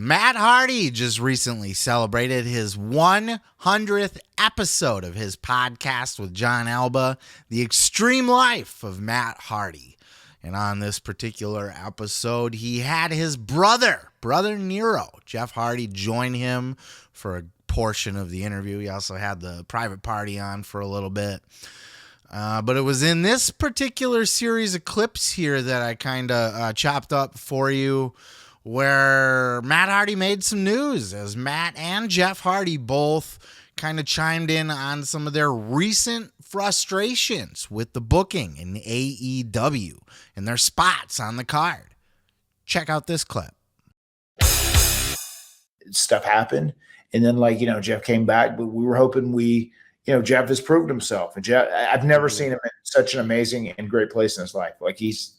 Matt Hardy just recently celebrated his 100th episode of his podcast with John Alba, The Extreme Life of Matt Hardy. And on this particular episode, he had his brother Nero, Jeff Hardy, join him for a portion of the interview. He also had the private party on for a little bit. But it was in this particular series of clips here that I kind of chopped up for you, where Matt Hardy made some news, as Matt and Jeff Hardy both kind of chimed in on some of their recent frustrations with the booking in AEW and their spots on the card. Check out this clip. Stuff happened, and then Jeff came back, but we were hoping Jeff has proved himself. And Jeff, I've never seen him in such an amazing and great place in his life. Like, he's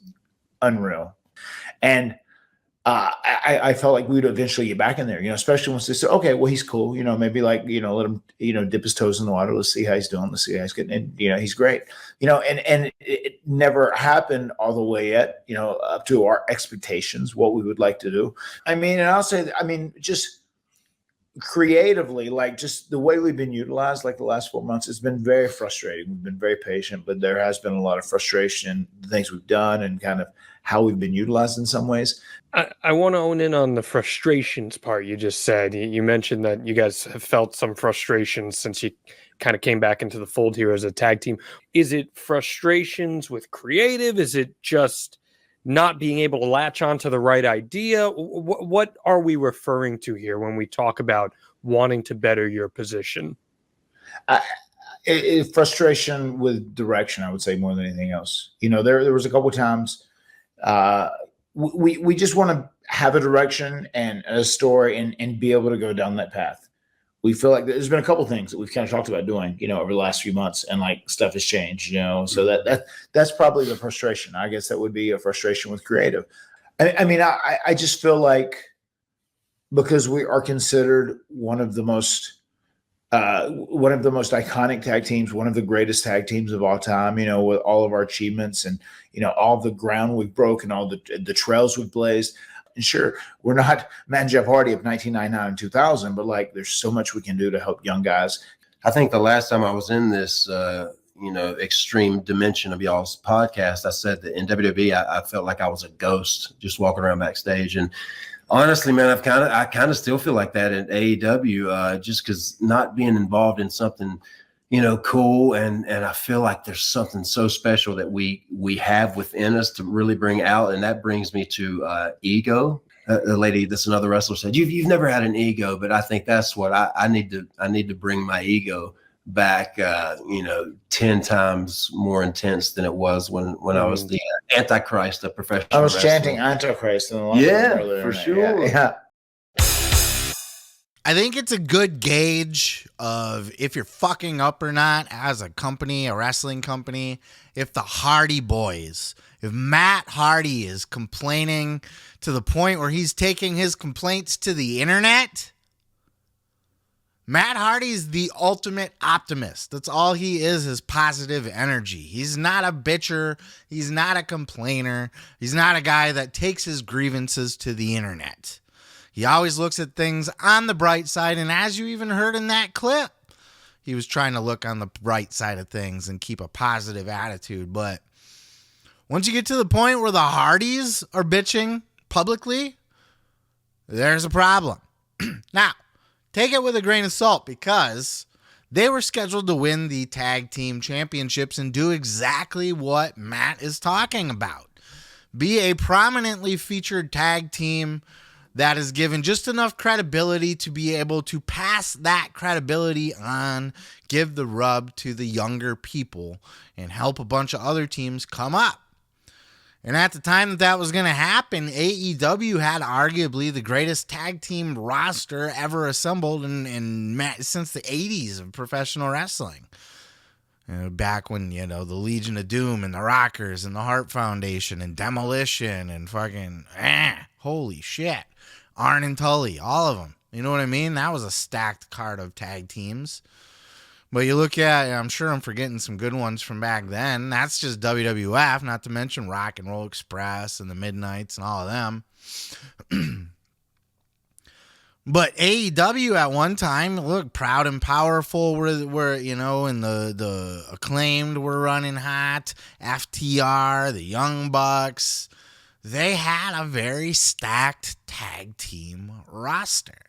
unreal. And I felt like we would eventually get back in there, especially once they said, okay, well, he's cool, maybe let him, dip his toes in the water. Let's see how he's doing. Let's see how he's getting. And, he's great, and it never happened all the way yet, up to our expectations, what we would like to do. And I'll say, just creatively, just the way we've been utilized, the last 4 months, it's been very frustrating. We've been very patient, but there has been a lot of frustration, the things we've done and kind of how we've been utilized in some ways. I want to own in on the frustrations part you just said. You mentioned that you guys have felt some frustrations since you kind of came back into the fold here as a tag team. Is it frustrations with creative? Is it just not being able to latch on to the right idea? What are we referring to here when we talk about wanting to better your position? Frustration with direction, I would say, more than anything else. There was a couple of times we just want to have a direction and a story and be able to go down that path. We feel like there's been a couple of things that we've kind of talked about doing, over the last few months, and stuff has changed, so that's probably the frustration. I guess that would be a frustration with creative. I just feel like, because we are considered one of the most iconic tag teams, one of the greatest tag teams of all time, with all of our achievements and, all the ground we've broken, all the trails we've blazed. And sure, we're not Matt and Jeff Hardy of 1999 and 2000, but there's so much we can do to help young guys. I think the last time I was in this, extreme dimension of y'all's podcast, I said that in WWE, I felt like I was a ghost just walking around backstage. And honestly, man, I kind of still feel like that in AEW, just because not being involved in something, cool, and I feel like there's something so special that we have within us to really bring out, and that brings me to ego. The lady, that's another wrestler, said you've never had an ego, but I think that's what I need to bring my ego back, 10 times more intense than it was when I was the Antichrist of professional I was wrestling. Chanting Antichrist in the line. Yeah, for sure. Yeah. I think it's a good gauge of if you're fucking up or not as a company, a wrestling company. If the Hardy Boys, if Matt Hardy is complaining to the point where he's taking his complaints to the internet, Matt Hardy's the ultimate optimist. That's all he is positive energy. He's not a bitcher. He's not a complainer. He's not a guy that takes his grievances to the internet. He always looks at things on the bright side, and as you even heard in that clip, he was trying to look on the bright side of things and keep a positive attitude. But once you get to the point where the Hardys are bitching publicly, there's a problem. Now, take it with a grain of salt, because they were scheduled to win the tag team championships and do exactly what Matt is talking about. Be a prominently featured tag team that is given just enough credibility to be able to pass that credibility on, give the rub to the younger people, and help a bunch of other teams come up. And at the time that was going to happen, AEW had arguably the greatest tag team roster ever assembled since the 80s of professional wrestling. Back when, the Legion of Doom and the Rockers and the Hart Foundation and Demolition and fucking, holy shit. Arn and Tully, all of them. You know what I mean? That was a stacked card of tag teams. But you look at, I'm sure I'm forgetting some good ones from back then. That's just WWF, not to mention Rock and Roll Express and the Midnights and all of them. But AEW at one time, look, Proud and Powerful were you know, and the Acclaimed were running hot. FTR, the Young Bucks, they had a very stacked tag team roster.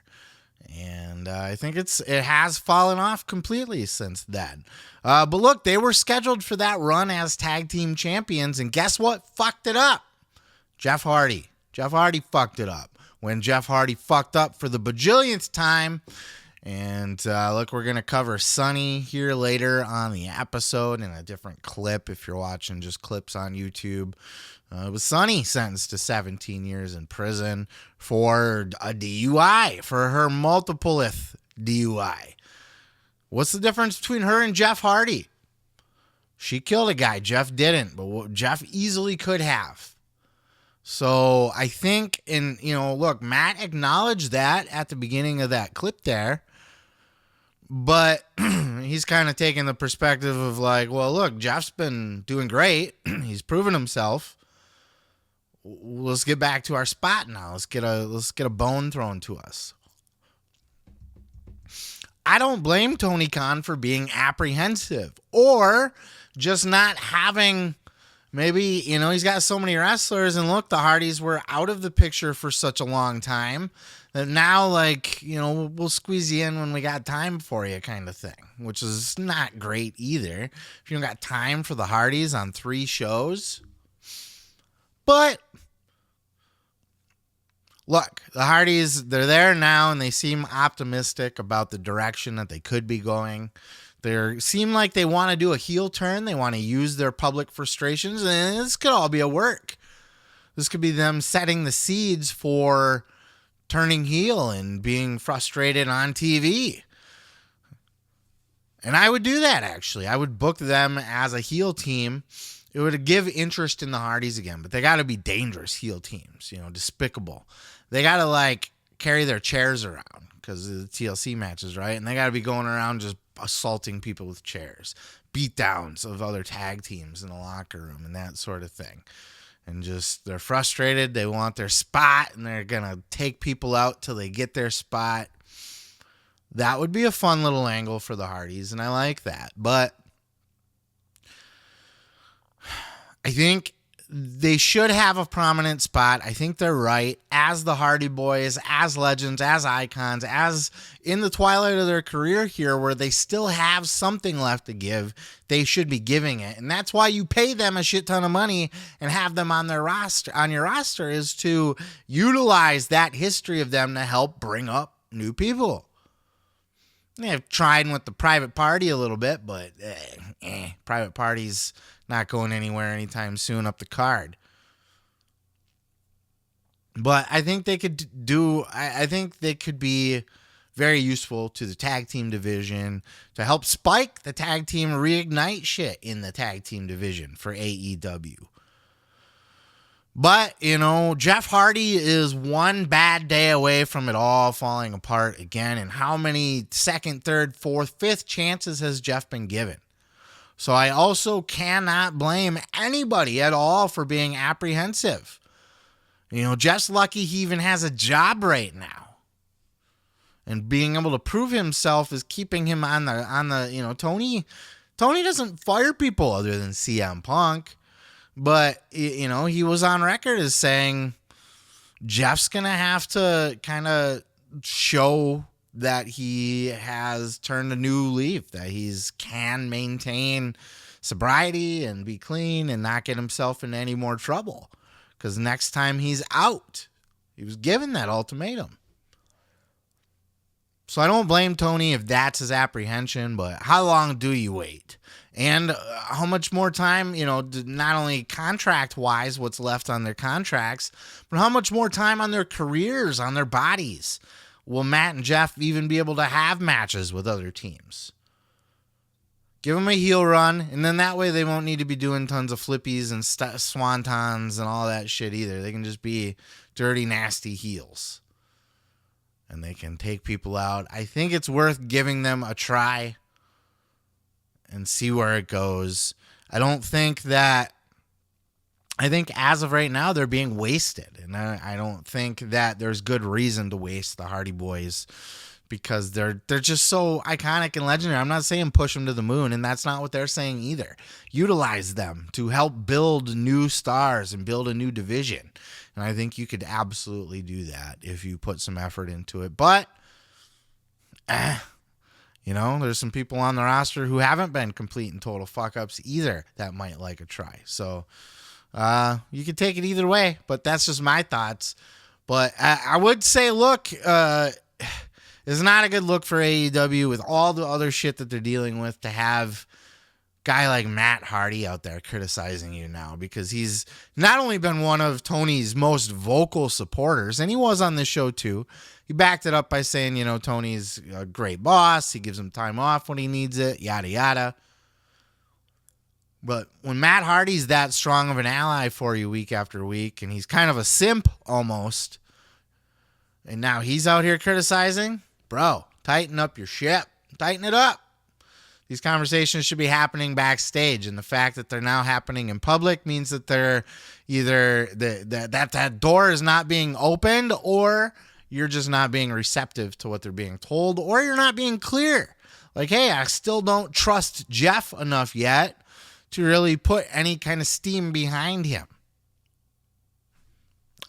And I think it has fallen off completely since then. But look, they were scheduled for that run as tag team champions, and guess what fucked it up? Jeff Hardy. Jeff Hardy fucked it up. When Jeff Hardy fucked up for the bajillionth time. And look, we're going to cover Sonny here later on the episode in a different clip if you're watching just clips on YouTube. It was Sonny sentenced to 17 years in prison for a DUI, for her multipleth DUI. What's the difference between her and Jeff Hardy? She killed a guy. Jeff didn't, but Jeff easily could have. So I think, and you know, look, Matt acknowledged that at the beginning of that clip there, but he's kind of taking the perspective of like, well, look, Jeff's been doing great. He's proven himself. Let's get back to our spot now. Let's get a bone thrown to us. I don't blame Tony Khan for being apprehensive or just not having. Maybe, you know, he's got so many wrestlers, and look, the Hardys were out of the picture for such a long time that now, like, you know, we'll squeeze you in when we got time for you kind of thing, which is not great either. If you don't got time for the Hardys on 3 shows. But look, the Hardys, they're there now, and they seem optimistic about the direction that they could be going. They seem like they want to do a heel turn. They want to use their public frustrations, and this could all be a work. This could be them setting the seeds for turning heel and being frustrated on TV. And I would do that, actually. I would book them as a heel team. It would give interest in the Hardys again, but they got to be dangerous heel teams, you know, despicable. They got to, like, carry their chairs around because of the TLC matches, right? And they got to be going around just assaulting people with chairs, beatdowns of other tag teams in the locker room and that sort of thing. And just, they're frustrated. They want their spot, and they're going to take people out till they get their spot. That would be a fun little angle for the Hardys, and I like that. But I think they should have a prominent spot. I think they're right. As the Hardy Boys, as legends, as icons, as in the twilight of their career here where they still have something left to give, they should be giving it. And that's why you pay them a shit ton of money and have them on their roster, on your roster, is to utilize that history of them to help bring up new people. They've tried with the Private Party a little bit, but Private Party's not going anywhere anytime soon up the card. But I think they could I think they could be very useful to the tag team division to help spike the tag team, reignite shit in the tag team division for AEW. But, you know, Jeff Hardy is one bad day away from it all falling apart again. And how many second, third, fourth, fifth chances has Jeff been given? So I also cannot blame anybody at all for being apprehensive. You know, Jeff's lucky he even has a job right now. And being able to prove himself is keeping him on the, you know, Tony doesn't fire people other than CM Punk. But, you know, he was on record as saying Jeff's going to have to kind of show that he has turned a new leaf, that he's can maintain sobriety and be clean and not get himself in any more trouble. Because next time he's out, he was given that ultimatum. So I don't blame Tony if that's his apprehension, but how long do you wait? And how much more time, you know, not only contract-wise, what's left on their contracts, but how much more time on their careers, on their bodies? Will Matt and Jeff even be able to have matches with other teams? Give them a heel run, and then that way they won't need to be doing tons of flippies and swantons and all that shit either. They can just be dirty, nasty heels. And they can take people out. I think it's worth giving them a try and see where it goes. I don't think that I think as of right now, they're being wasted. And I don't think that there's good reason to waste the Hardy Boys because they're just so iconic and legendary. I'm not saying push them to the moon, and that's not what they're saying either. Utilize them to help build new stars and build a new division. And I think you could absolutely do that if you put some effort into it. But, there's some people on the roster who haven't been complete and total fuck-ups either that might like a try. So you could take it either way, but that's just my thoughts. But I would say, look, it's not a good look for AEW with all the other shit that they're dealing with to have a guy like Matt Hardy out there criticizing you now, because he's not only been one of Tony's most vocal supporters, and he was on this show too. He backed it up by saying, Tony's a great boss. He gives him time off when he needs it, yada, yada. But when Matt Hardy's that strong of an ally for you week after week, and he's kind of a simp almost, and now he's out here criticizing, bro, tighten up your ship. Tighten it up. These conversations should be happening backstage, and the fact that they're now happening in public means that they're either that door is not being opened, or you're just not being receptive to what they're being told, or you're not being clear. Like, hey, I still don't trust Jeff enough yet to really put any kind of steam behind him.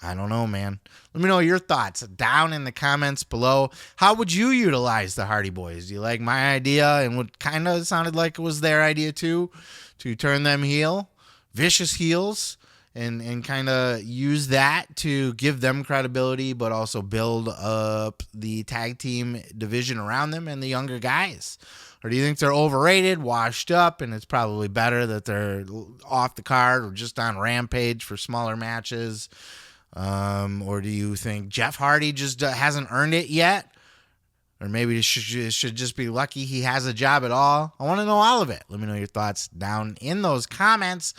I don't know, man. Let me know your thoughts down in the comments below. How would you utilize the Hardy Boys? Do you like my idea and what kind of sounded like it was their idea too, to turn them heel, vicious heels, and kind of use that to give them credibility, but also build up the tag team division around them and the younger guys? Or do you think they're overrated, washed up, and it's probably better that they're off the card or just on Rampage for smaller matches? Or do you think Jeff Hardy just hasn't earned it yet? Or maybe it should just be lucky he has a job at all? I want to know all of it. Let me know your thoughts down in those comments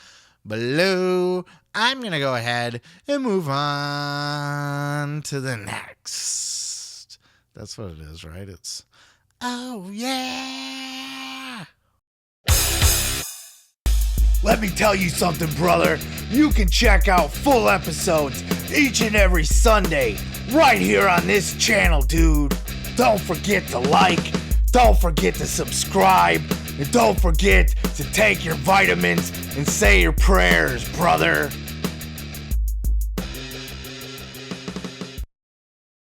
below. I'm going to go ahead and move on to the next. That's what it is, right? It's, oh, yeah. Let me tell you something, brother. You can check out full episodes each and every Sunday right here on this channel, dude. Don't forget to like, don't forget to subscribe, and don't forget to take your vitamins and say your prayers, brother.